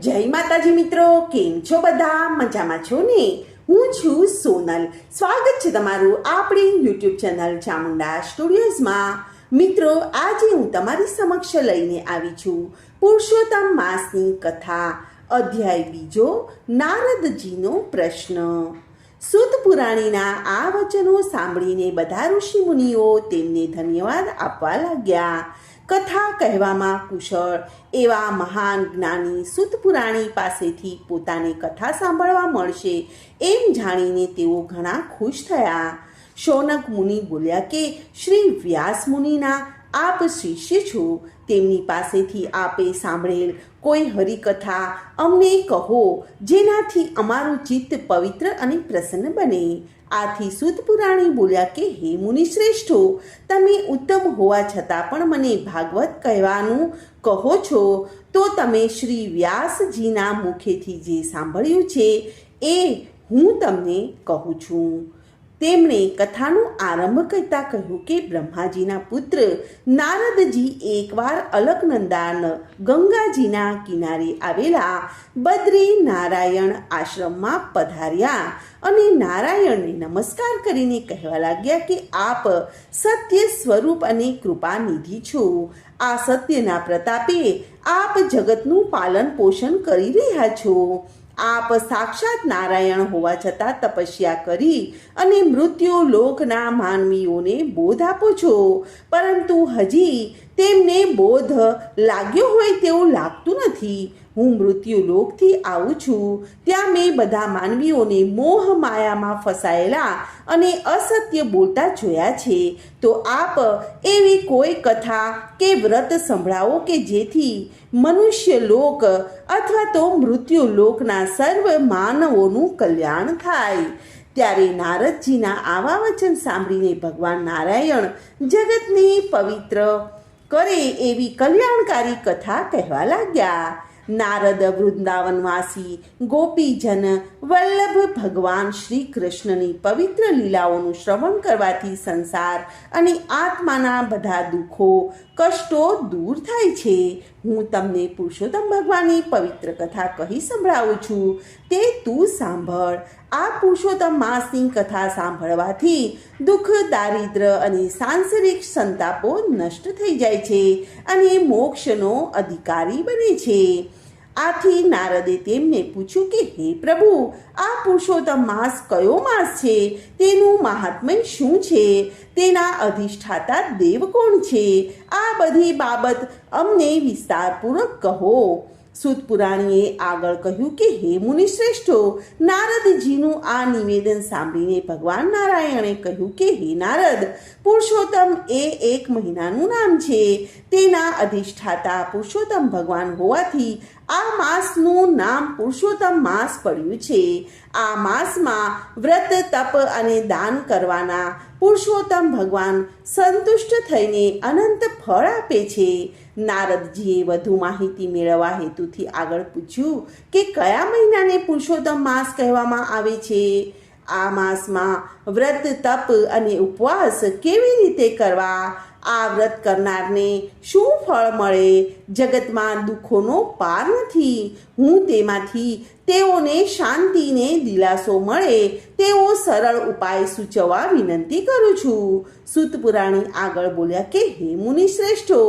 જય માતાજી મિત્રો, કેમ છો બધા? મજામાં છો ને? હું છું સોનલ. સ્વાગત છે તમારું આપણી યુટ્યુબ ચેનલ ચામુંડા સ્ટુડિયોઝમાં. મિત્રો, આજે હું તમારી સમક્ષ લઈને આવી છું પુરુષોત્તમ માસની કથા, અધ્યાય બીજો, નારદજીનો પ્રશ્ન. સુત પુરાણીના આ વચનો સાંભળીને બધા ઋષિ મુનિઓ તેમને ધન્યવાદ આપવા લાગ્યા. કથા કહેવામાં કુશળ એવા મહાન જ્ઞાની સુત પુરાણી પાસેથી પોતાને કથા સાંભળવા મળશે એમ જાણીને તેઓ ઘણા ખુશ થયા. શૌનક મુનિ બોલ્યા કે શ્રી વ્યાસ મુનિના આપ શિષ્ય છો, તેમની પાસેથી આપે સાંભળેલ કોઈ હરિકથા અમને કહો, જેનાથી અમારું ચિત્ત પવિત્ર અને પ્રસન્ન બને. આથી સુત પુરાણી બોલ્યા કે હે મુનિ શ્રેષ્ઠો, તમે ઉત્તમ હોવા છતાં પણ મને ભાગવત કહેવાનું કહો છો, તો તમે શ્રી વ્યાસજીના મુખેથી જે સાંભળ્યું છે એ હું તમને કહું છું. તેમણે કથાનો આરંભ કરતા કહ્યું કે બ્રહ્માજીના પુત્ર નારદજી એકવાર અલકનંદા ગંગાજીના કિનારે આવેલા બદ્રી નારાયણ આશ્રમમાં પધાર્યા અને નારાયણને નમસ્કાર કરીને કહેવા લાગ્યા કે આપ સત્ય સ્વરૂપ અને કૃપાનિધિ છો. આ સત્યના પ્રતાપે આપ જગતનું પાલન પોષણ કરી રહ્યા છો. આપ સાક્ષાત નારાયણ હોવા છતાં તપસ્યા કરી અને મૃત્યુ લોકના માનવીઓને બોધ આપો છો, પરંતુ હજી તેમને બોધ લાગ્યો હોય તેવું લાગતું નથી. હું મૃત્યુ લોકથી આવું છું, ત્યાં મેં બધા માનવીઓને મોહ માયામાં ફસાયેલા અને અસત્ય બોલતા જોયા છે. તો આપ એવી કોઈ કથા કે વ્રત સંભળાવો કે જેથી મનુષ્ય લોક અથવા તો મૃત્યુ લોકના સર્વ માનવોનું કલ્યાણ થાય. ત્યારે નારદજીના આવા વચન સાંભળીને ભગવાન નારાયણ જગતને પવિત્ર કરે એવી કલ્યાણકારી કથા કહેવા લાગ્યા. નારદ વૃંદાવનવાસી ગોપીજન વલ્લભ ભગવાન શ્રી કૃષ્ણની પવિત્ર લીલાઓનું શ્રવણ કરવાથી સંસાર અને આત્માના બધા દુઃખો કષ્ટો દૂર થાય છે. હું તમને પુરુષોત્તમ ભગવાનની પવિત્ર કથા કહી સંભળાવું છું, તે તું સાંભળ. આ પુરુષોત્તમ માસની કથા સાંભળવાથી દુઃખ, દારિદ્ર અને સાંસારિક સંતાપો નષ્ટ થઈ જાય છે અને મોક્ષનો અધિકારી બને છે. આથી નારદે તેમને પૂછ્યું કે હે પ્રભુ, આ પુરુષોત્તમ માસ કયો માસ છે? તેનું મહાત્મ્ય શું છે? તેના અધિષ્ઠાતા દેવ કોણ છે? આ બધી બાબત અમને વિસ્તારપૂર્વક કહો. સુત પુરાણીએ આગળ કહ્યું કે હે મુનિ શ્રેષ્ઠો, નારદજીનું આ નિવેદન સાંભળીને ભગવાન નારાયણે કહ્યું કે હે નારદ, પુરુષોત્તમ એ એક મહિનાનું નામ છે. તેના અધિષ્ઠાતા પુરુષોત્તમ ભગવાન હોવાથી આ માસનું નામ પુરુષોત્તમ માસ પડ્યું છે. આ માસમાં વ્રત, તપ અને દાન કરવાના પુરુષોત્તમ ભગવાન સંતુષ્ટ થઈને અનંત ફળ આપે છે. નારદજીએ વધુ માહિતી મેળવવા હેતુથી આગળ પૂછ્યું કે કયા મહિનાને પુરુષોત્તમ માસ કહેવામાં આવે છે? આ માસમાં વ્રત, તપ અને ઉપવાસ કેવી રીતે કરવા? આ વ્રત કરનારને શું ફળ મળે? જગતમાં દુઃખોનો પાર નથી. હું તેમાંથી તેઓને શાંતિને દિલાસો મળે તેવો સરળ ઉપાય સૂચવવા વિનંતી કરું છું. સુત પુરાણી આગળ બોલ્યા કે હે મુનિ શ્રેષ્ઠો,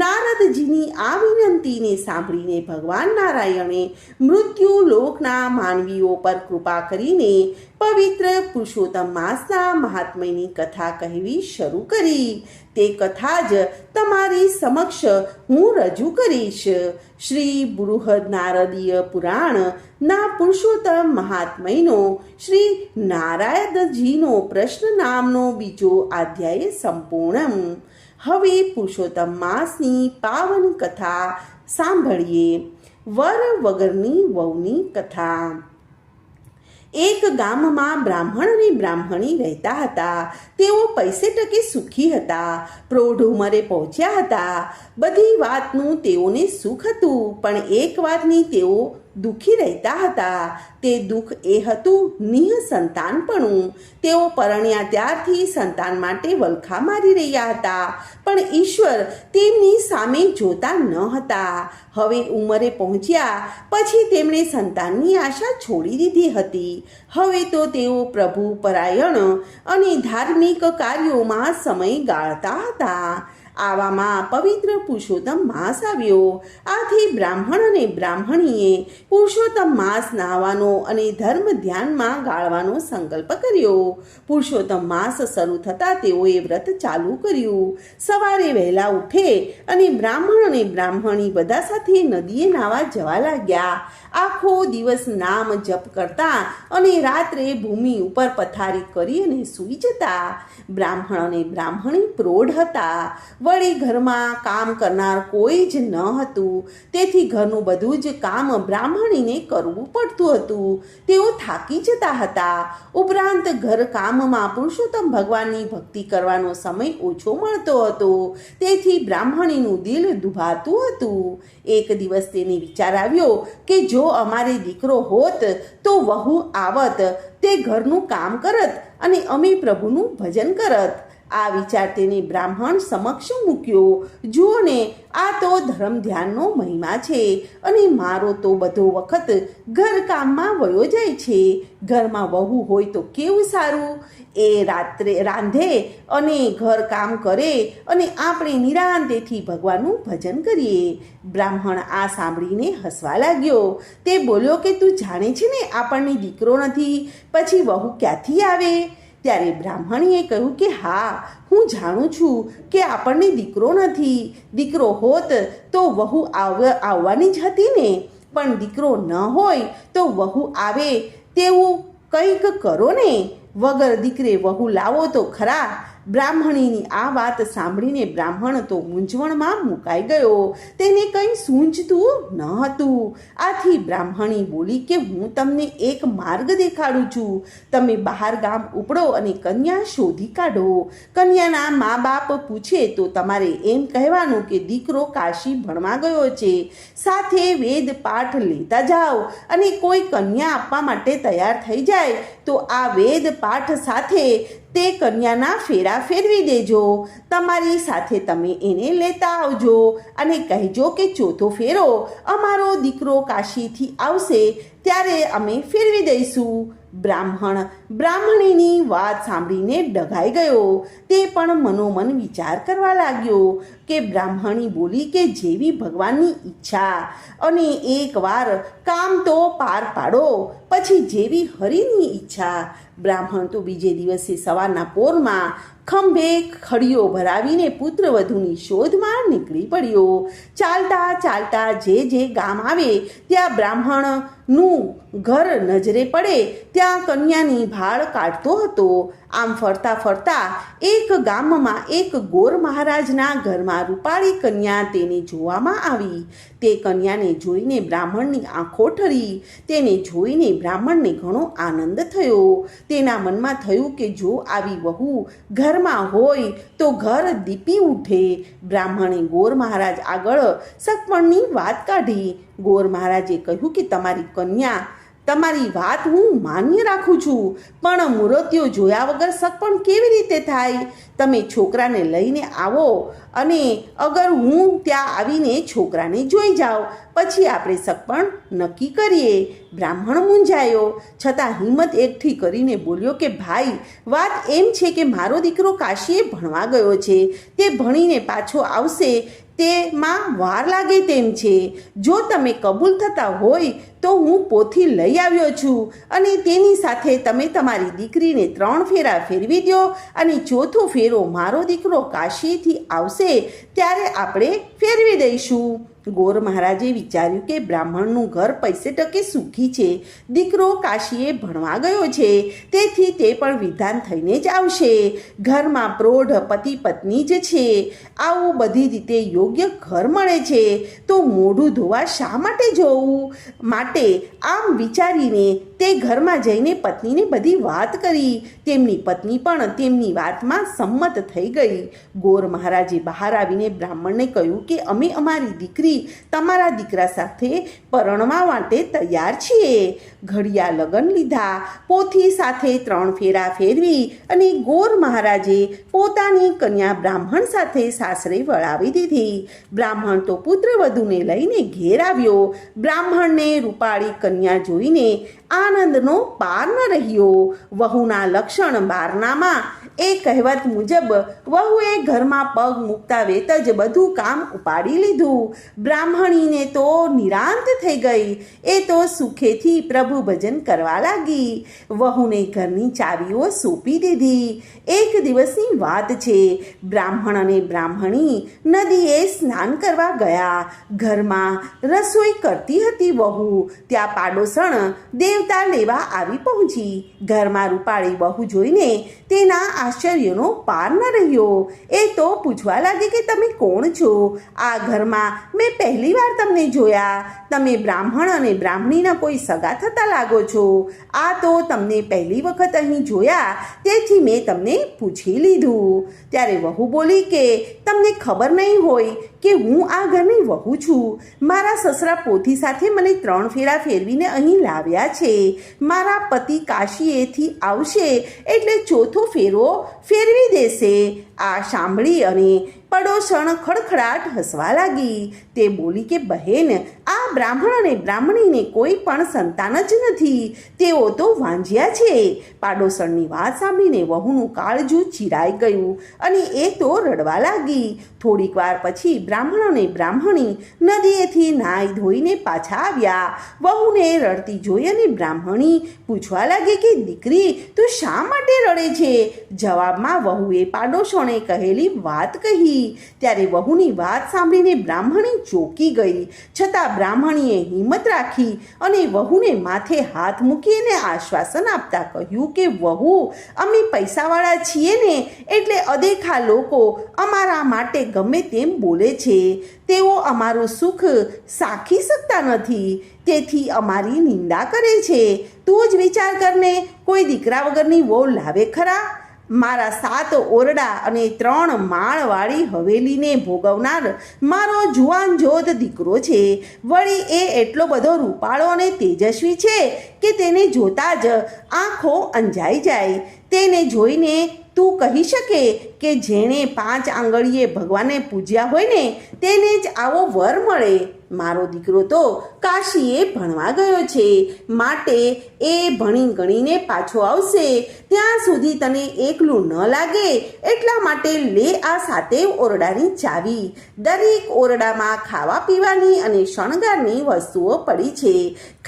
નારદજીની આ વિનંતીને સાંભળીને ભગવાન નારાયણે મૃત્યુ લોકના માનવીઓ પર કૃપા કરીને પવિત્ર પુરુષોત્તમ માસના મહાત્મ્યની કથા કહેવી શરૂ કરી. તે કથા જ તમારી સમક્ષ હું રજૂ કરીશ. શ્રી બૃહદ નારદીય પુરાણ ના પુરુષોત્તમ મહાત્મ્યનો શ્રી નારાયણજીનો પ્રશ્ન નામનો બીજો અધ્યાય સંપૂર્ણ. હવે પુરુષોત્તમ માસની પાવન કથા સાંભળીએ. વર વગરની વહુની કથા. એક ગામમાં બ્રાહ્મણ અને બ્રાહ્મણી રહેતા હતા. તેઓ પૈસે ટકે સુખી હતા. પ્રૌઢ ઉંમરે પહોંચ્યા હતા. બધી વાતનું તેઓને સુખ હતું, પણ એક વાતની તેઓ દુઃખી રહેતા હતા. તે દુઃખ એ હતું નિઃસંતાનપણું. તેઓ પરણ્યા ત્યારથી સંતાન માટે વલખા મારી રહ્યા હતા, પણ ઈશ્વર તેમની સામે જોતા ન હતા. હવે ઉંમરે પહોંચ્યા પછી તેમણે સંતાનની આશા છોડી દીધી હતી. હવે તો તેઓ પ્રભુ પરાયણ અને ધાર્મિક કાર્યોમાં સમય ગાળતા હતા. આવામાં પવિત્ર પુરુષોત્તમ માસ આવ્યો. આથી બ્રાહ્મણ અને બ્રાહ્મણીએ પુરુષોત્તમ માસ નાહવાનો અને ધર્મ ધ્યાનમાં ગાળવાનો સંકલ્પ કર્યો. પુરુષોત્તમ માસ શરૂ થતાં તેઓએ વ્રત ચાલુ કર્યું. સવારે વહેલા ઉઠે અને બ્રાહ્મણ અને બ્રાહ્મણી બધા સાથે નદીએ નાહવા જવા લાગ્યા. આખો દિવસ નામ જપ કરતા અને રાત્રે ભૂમિ ઉપર પથારી કરી અને સૂઈ જતા. બ્રાહ્મણ અને બ્રાહ્મણી પ્રૌઢ હતા. વળી ઘરમાં કામ કરનાર કોઈ જ ન હતું, તેથી ઘરનું બધું જ કામ બ્રાહ્મણીને કરવું પડતું હતું. તેઓ થાકી જતા હતા. ઉપરાંત ઘરકામમાં પુરુષોત્તમ ભગવાનની ભક્તિ કરવાનો સમય ઓછો મળતો હતો, તેથી બ્રાહ્મણીનું દિલ દુભાતું હતું. એક દિવસ તેને વિચાર આવ્યો કે જો અમારે દીકરો હોત તો વહુ આવત, તે ઘરનું કામ કરત અને અમે પ્રભુનું ભજન કરત. આ વિચાર તેને બ્રાહ્મણ સમક્ષ મૂક્યો. જુઓ ને, આ તો ધર્મ ધ્યાનનો મહિમા છે અને મારો તો બધો વખત ઘરકામમાં વયો જાય છે. ઘરમાં વહુ હોય તો કેવું સારું. એ રાત્રે રાંધે અને ઘરકામ કરે અને આપણે નિરાંતેથી ભગવાનનું ભજન કરીએ. બ્રાહ્મણ આ સાંભળીને હસવા લાગ્યો. તે બોલ્યો કે તું જાણે છે ને આપણને દીકરો નથી, પછી વહુ ક્યાંથી આવે? ત્યારે બ્રાહ્મણીએ કહ્યું કે હા, હું જાણું છું કે આપણને દીકરો નથી. દીકરો હોત તો વહુ આવવાની જ હતી ને, પણ દીકરો ન હોય તો વહુ આવે તેવું કંઈક કરો ને. વગર દીકરે વહુ લાવો તો ખરા. બ્રાહ્મણીની આ વાત સાંભળીને બ્રાહ્મણ તો મૂંઝવણમાં મુકાઈ ગયો. તેને કંઈ સૂઝતું ન હતું. આથી બ્રાહ્મણી બોલી કે હું તમને એક માર્ગ દેખાડું છું. તમે બહાર ગામ ઉપડો અને કન્યા શોધી કાઢો. કન્યાના મા બાપ પૂછે તો તમારે એમ કહેવાનું કે દીકરો કાશી ભણવા ગયો છે, સાથે વેદ પાઠ લેતા જાઓ અને કોઈ કન્યા આપવા માટે તૈયાર થઈ જાય તો આ વેદ પાઠ સાથે તે કન્યાના ફેરા ફેરવી દેજો. તમારી સાથે તમે એને લેતા આવજો અને કહેજો કે ચોથો ફેરો અમારો દીકરો કાશીથી આવશે ત્યારે અમે ફેરવી દઈશું. બ્રાહ્મણ બ્રાહ્મણીની વાત સાંભળીને ડઘાઈ ગયો. તે પણ મનોમન વિચાર કરવા લાગ્યો કે બ્રાહ્મણી બોલી કે જેવી ભગવાનની ઈચ્છા, અને એકવાર કામ તો પાર પાડો, પછી જેવી હરિની ઈચ્છા. બ્રાહ્મણ તો બીજે દિવસે સવારના પોરમાં ખંભે ખડીઓ ભરાવીને પુત્રવધૂની શોધમાં નીકળી પડ્યો. ચાલતા ચાલતા જે ગામ આવે ત્યાં બ્રાહ્મણનું ઘર નજરે પડે ત્યાં કન્યાની ભાળ કાઢતો હતો. આમ ફરતા ફરતા એક ગામમાં એક ગોર મહારાજના ઘરમાં રૂપાળી કન્યા તેને જોવામાં આવી. તે કન્યાને જોઈને બ્રાહ્મણની આંખો ઠરી. તેને જોઈને બ્રાહ્મણને ઘણો આનંદ થયો. તેના મનમાં થયું કે જો આવી વહુ ઘરમાં હોય તો ઘર દીપી ઉઠે. બ્રાહ્મણે ગોર મહારાજ આગળ સગપણની વાત કાઢી. ગોર મહારાજે કહ્યું કે તમારી વાત હું માન્ય રાખું છું, પણ મૂર્તિઓ જોયા વગર સગપણ કેવી રીતે થાય? તમે છોકરાને લઈને આવો અને અગર હું ત્યાં આવીને છોકરાને જોઈ જાઉં, પછી આપણે સગપણ નક્કી કરીએ. બ્રાહ્મણ મૂંઝાયો, છતાં હિંમત એકઠી કરીને બોલ્યો કે ભાઈ, વાત એમ છે કે મારો દીકરો કાશીએ ભણવા ગયો છે. તે ભણીને પાછો આવશે તેમાં વાર લાગે તેમ છે. જો તમે કબૂલ થતા હોય તો હું પોથી લઈ આવ્યો છું અને તેની સાથે તમે તમારી દીકરીને 3 ફેરા ફેરવી દો અને ચોથો ફેરો મારો દીકરો કાશીથી આવશે ત્યારે આપણે ફેરવી દઈશું. ગોર મહારાજે વિચાર્યું કે બ્રાહ્મણનું ઘર પૈસે ટકે સુખી છે. દીકરો કાશીએ ભણવા ગયો છે, તેથી તે પણ વિધાન થઈને જ આવશે. ઘરમાં પ્રૌઢ પતિ પત્ની જ છે. આવું બધી રીતે યોગ્ય ઘર મળે છે તો મોઢું ધોવા શા માટે જવું? માટે આમ વિચારીને તે ઘરમાં જઈને પત્નીને બધી વાત કરી. તેમની પત્ની પણ તેમની વાતમાં સંમત થઈ ગઈ. ગોર મહારાજે બહાર આવીને બ્રાહ્મણને કહ્યું કે અમે અમારી દીકરી તમારા દીકરા સાથે પરણવા માટે તૈયાર છીએ. ઘડિયા લગ્ન લીધા, પોથી સાથે 3 ફેરા ફેરવી અને ગોર મહારાજે પોતાની કન્યા બ્રાહ્મણ સાથે સાસરે વળાવી દીધી. બ્રાહ્મણ તો પુત્રવધૂને લઈને ઘેર આવ્યો. બ્રાહ્મણને રૂપાળી કન્યા જોઈને આનંદનો પાર ન રહ્યો. વહુના લક્ષણ બારનામાં એ કહેવત મુજબ વહુએ ઘરમાં પગ મૂકતા વેત જ બધું કામ ઉપાડી લીધું. બ્રાહ્મણીને તો નિરાંત થઈ ગઈ. એ તો સુખેથી પ્રભુ ભજન કરવા લાગી. વહુને ઘરની ચાવીઓ સોંપી દીધી. એક દિવસની વાત છે. બ્રાહ્મણ અને બ્રાહ્મણી નદીએ સ્નાન કરવા ગયા. ઘરમાં રસોઈ કરતી હતી વહુ. ત્યાં પાડોશણ દેવતા લેવા આવી પહોંચી. ઘરમાં રૂપાળી વહુ જોઈને તેના આશ્ચર્યનો પાર ન રહ્યો. એ તો પૂછવા લાગી કે તમે કોણ છો? આ ઘરમાં મેં પહેલી વાર તમને જોયા. તમે બ્રાહ્મણ અને બ્રાહ્મણીના કોઈ સગા થતા લાગો છો. આ તો તમને પહેલી વખત અહીં જોયા, તેથી મેં તમને પૂછી લીધું. ત્યારે વહુ બોલી કે તમને ખબર નહીં હોય કે હું આ ઘરની વહુ છું. મારા સસરા પોથી સાથે મને 3 ફેરા ફેરવીને અહીં લાવ્યા છે. મારા પતિ કાશીએથી આવશે એટલે 4થો ફેરો ફેરવી દેશે. આ સાંભળી અને પડોશણ ખડખડાટ હસવા લાગી. તે બોલી કે બહેન, આ બ્રાહ્મણ અને બ્રાહ્મણીને કોઈ પણ સંતાન જ નથી. તેઓ તો વાંજ્યા છે. પાડોશણની વાત સાંભળીને વહુનું કાળજું ચીરાઈ ગયું અને એ તો રડવા લાગી. થોડીક વાર પછી બ્રાહ્મણ અને બ્રાહ્મણી નદીએથી નાહી ધોઈને પાછા આવ્યા. વહુને રડતી જોઈ અને બ્રાહ્મણી પૂછવા લાગી કે દીકરી, તું શા માટે રડે છે? જવાબમાં વહુએ પાડોશોને કહેલી વાત કહી. ત્યારે વહુની વાત સાંભળીને બ્રાહ્મણી ચોંકી ગઈ. છતાં બ્રાહ્મણીએ હિંમત રાખી અને વહુને માથે હાથ મૂકીને આશ્વાસન આપતા કહ્યું કે વહુ, અમે પૈસાવાળા છીએ ને, એટલે અદેખા લોકો અમારા માટે ગમે તેમ બોલે છે. તેઓ અમારું સુખ સાખી શકતા નથી, તેથી અમારી નિંદા કરે છે. તું જ વિચાર કરને, કોઈ દીકરા વગરની વહુ લાવે ખરા? મારા 7 ઓરડા અને 3 માળવાળી હવેલીને ભોગવનાર મારો જુવાન જોધ દીકરો છે. વળી એ એટલો બધો રૂપાળો અને તેજસ્વી છે કે તેને જોતા જ આંખો અંજાઈ જાય. તેને જોઈને તું કહી શકે કે જેણે 5 આંગળીએ ભગવાને પૂજ્યા હોય ને તેને જ આવો વર મળે. મારો દીકરો તો કાશીએ ભણવા ગયો છે, માટે એ ભણી ગણીને પાછો આવશે. ત્યાં સુધી તને એકલું ન લાગે એટલા માટે લે આ 7 ઓરડાની ચાવી. દરેક ઓરડામાં ખાવા પીવાની અને શણગારની વસ્તુઓ પડી છે.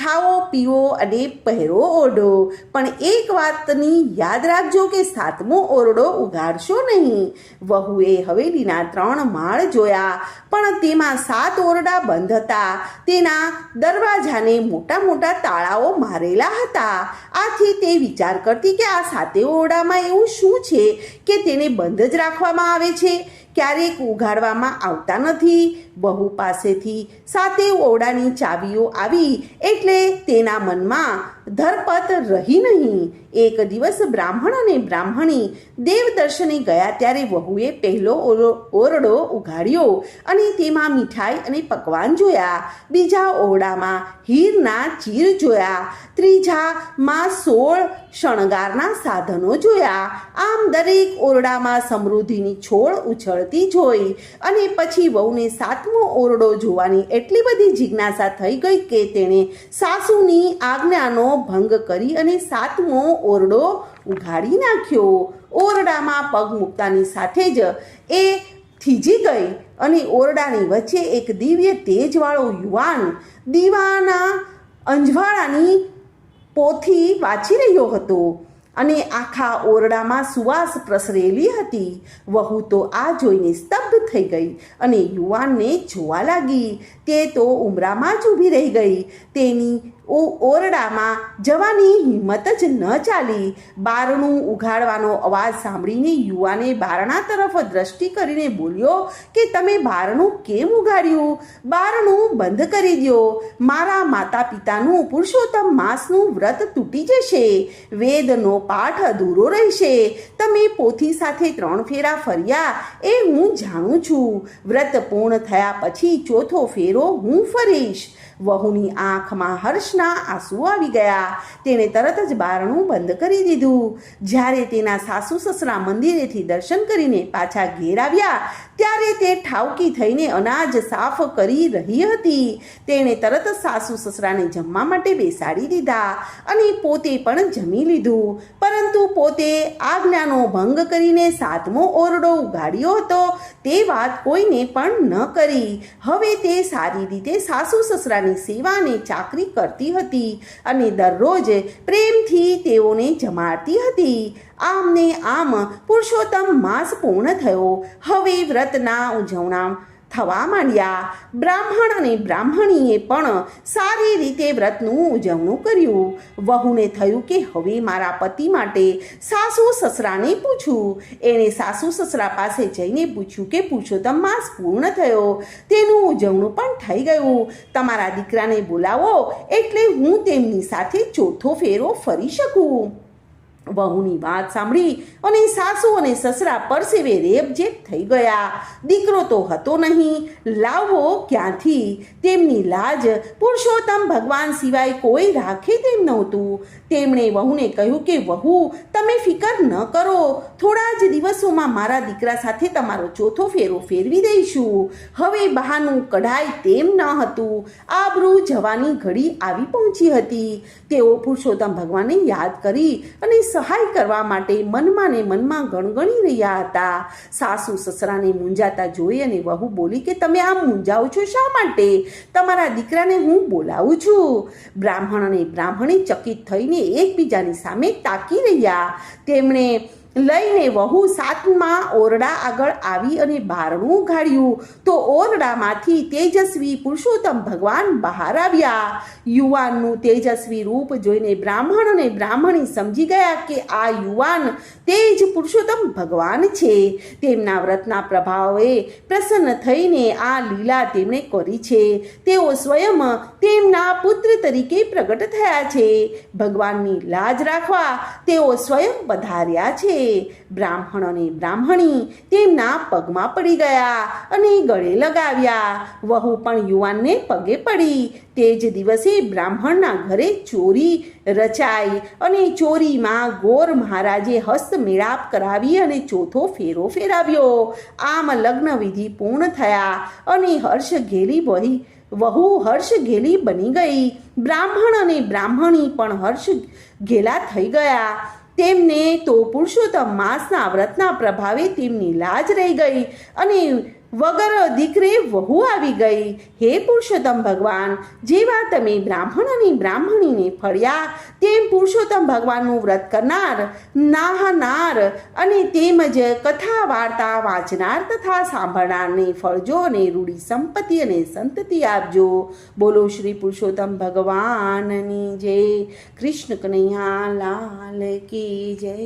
ખાઓ, પીવો અને પહેરો ઓઢો. પણ એક વાતની યાદ રાખજો કે 7મો ઓરડો ઉઘાડશો નહીં. વહુએ હવેલીના 3 માળ જોયા, પણ તેમાં 7 ઓરડા બંધ હતા. તેના દરવાજાને મોટા મોટા તાળાઓ મારેલા હતા. આથી તે વિચાર કરતી કે આ 7 ઓરડામાં એવું શું છે કે તેને બંધ જ રાખવામાં આવે છે, ક્યારેક ઉઘાડવામાં આવતા નથી. વહુ પાસેથી 7 ઓરડાની ચાવીઓ આવી એટલે તેના મનમાં ધરપત રહી નહીં. એક દિવસ બ્રાહ્મણ અને બ્રાહ્મણી દેવ દર્શને ગયા. ત્યારે વહુએ પહેલો ઓરડો ઉઘાડ્યો અને તેમાં મીઠાઈ અને પકવાન જોયા. બીજા ઓરડામાં હીરના ચીર જોયા. ત્રીજામાં 16 શણગારના સાધનો જોયા. આમ દરેક ઓરડામાં સમૃદ્ધિની છોડ ઉછળતી જોઈ. અને પછી વહુને 7મો ઓરડો જોવાની એટલી બધી જિજ્ઞાસા થઈ ગઈ કે તેણે સાસુની આજ્ઞાનો ભંગ કરી અને 7મો ઓરડો ઉઘાડી નાખ્યો. ઓરડામાં પગ મૂકતાની સાથે જ એ થીજી ગઈ અને ઓરડાની વચ્ચે એક દિવ્ય તેજવાળો યુવાન દીવાના અંજવાળાની પોથી વાંચી રહ્યો હતો અને આખા ઓરડામાં સુવાસ પ્રસરેલી હતી. વહુ તો આ જોઈને સ્તબ્ધ થઈ ગઈ અને યુવાનને જોવા લાગી. તે તો ઉંબરામાં જ ઊભી રહી ગઈ. તેની ઓરડામાં જવાની હિંમત જ ન ચાલી. બારણું ઉઘાડવાનો અવાજ સાંભળીને યુવાને બારણા તરફ દ્રષ્ટિ કરીને બોલ્યો કે તમે બારણું કેમ ઉઘાડ્યું? બારણું બંધ કરી દો. મારા માતા પિતાનું પુરુષોત્તમ માસનું વ્રત તૂટી જશે. વેદનો પાઠ અધૂરો રહેશે. તમે પોથી સાથે 3 ફેરા ફર્યા એ હું જાણું છું. વ્રત પૂર્ણ થયા પછી ચોથો ફેરો હું ફરીશ. વહુની આંખમાં હર્ષના આંસુ આવી ગયા. તેણે તરત જ બારણું બંધ કરી દીધું. જ્યારે તેના સાસુ સસરા મંદિરેથી દર્શન કરીને પાછા ઘેર આવ્યા ત્યારે તે ઠાવકી થઈને અનાજ સાફ કરી રહી હતી. તેણે તરત જ સાસુ સસરાને જમવા માટે બેસાડી દીધા અને પોતે પણ જમી લીધું. પરંતુ પોતે આજ્ઞાનો ભંગ કરીને 7મો ઓરડો ઉઘાડ્યો હતો તે વાત કોઈને પણ ન કરી. હવે તે સારી રીતે સાસુ સસરાની સેવા અને ચાકરી કરતી હતી અને દરરોજ પ્રેમથી તેઓને જમાડતી હતી. આમ ને આમ પુરુષોત્તમ માસ પૂર્ણ થયો. હવે વ્રતના ઉજવણા થવા માંડ્યા. બ્રાહ્મણ અને બ્રાહ્મણીએ પણ સારી રીતે વ્રતનું ઉજવણું કર્યું. વહુને થયું કે હવે મારા પતિ માટે સાસુ સસરાને પૂછું. એણે સાસુ સસરા પાસે જઈને પૂછ્યું કે પુરુષોત્તમ માસ પૂર્ણ થયો, તેનું ઉજવણું પણ થઈ ગયું. તમારા દીકરાને બોલાવો એટલે હું તેમની સાથે ચોથો ફેરો ફરી શકું. વહુની વાત સાંભળી અને સાસુ અને સસરા પરસેવે રેબઝેબ થઈ ગયા. દીકરો તો હતો નહીં, લાવવો ક્યાંથી? તેમની લાજ પુરુષોત્તમ ભગવાન સિવાય કોઈ રાખે તેમ નહોતું. તેમણે વહુને કહ્યું કે વહુ, તમે ફિકર ન કરો, થોડા જ દિવસોમાં મારા દીકરા સાથે તમારો ચોથો ફેરો ફેરવી દઈશું. હવે બહાનું કઢાય તેમ ન હતું. આબરૂ જવાની ઘડી આવી પહોંચી હતી. તેઓ પુરુષોત્તમ ભગવાનને યાદ કરી અને સહાય કરવા માટે મનમાં ને મનમાં ગણગણી રહ્યા હતા. સાસુ સસરાને મૂંઝાતા જોઈ અને વહુ બોલી કે તમે આમ મૂંઝાઓ છો શા માટે? તમારા દીકરાને હું બોલાવું છું. બ્રાહ્મણ અને બ્રાહ્મણી ચકિત થઈને એકબીજાની સામે તાકી રહ્યા. તેમણે લઈને વહુ 7મા ઓરડા આગળ આવી અને બારણું ઉઘાડ્યું તો ઓરડામાંથી તેજસ્વી પુરુષોત્તમ ભગવાન બહાર આવ્યા. યુવાનનું તેજસ્વી રૂપ જોઈને બ્રાહ્મણ અને બ્રાહ્મણી સમજી ગયા કે આ યુવાન તે જ પુરુષોત્તમ ભગવાન છે. તેમના વ્રતના પ્રભાવે પ્રસન્ન થઈને આ લીલા તેમણે કરી છે. તેઓ સ્વયં તેમના પુત્ર તરીકે પ્રગટ થયા છે. ભગવાનની લાજ રાખવા તેઓ સ્વયં પધાર્યા છે. બ્રાહ્મણ અને બ્રાહ્મણી તેમના પગમાં પડી ગયા અને ગળે લગાવ્યા. વહુ પણ યુવાનને પગે પડી. તે જ દિવસે બ્રાહ્મણના ઘરે ચોરી રચાઈ અને ચોરીમાં ગોર મહારાજે હસ્તમેળાપ કરાવી અને ચોથો ફેરો ફેરાવ્યો. આમ લગ્ન વિધિ પૂર્ણ થયા અને હર્ષ ઘેરી વહુ હર્ષ ઘેલી બની ગઈ. બ્રાહ્મણ અને બ્રાહ્મણી પણ હર્ષ ઘેલા થઈ ગયા. તેમને તો પુરુષોત્તમ માસના વ્રતના પ્રભાવે તેમની લાજ રહી ગઈ અને વગર દીકરે વહુ આવી ગઈ. હે પુરુષોત્તમ ભગવાન, જેવા તમે બ્રાહ્મણ અને બ્રાહ્મણીને ફળ્યા તેમ પુરુષોત્તમ ભગવાનનું વ્રત કરનાર, નાહનાર અને તેમજ કથા વાર્તા વાંચનાર તથા સાંભળનારને ફળજો અને રૂડી સંપત્તિ અને સંતતિ આપજો. બોલો શ્રી પુરુષોત્તમ ભગવાનની જય. કૃષ્ણ કનૈયા લાલ કી જય.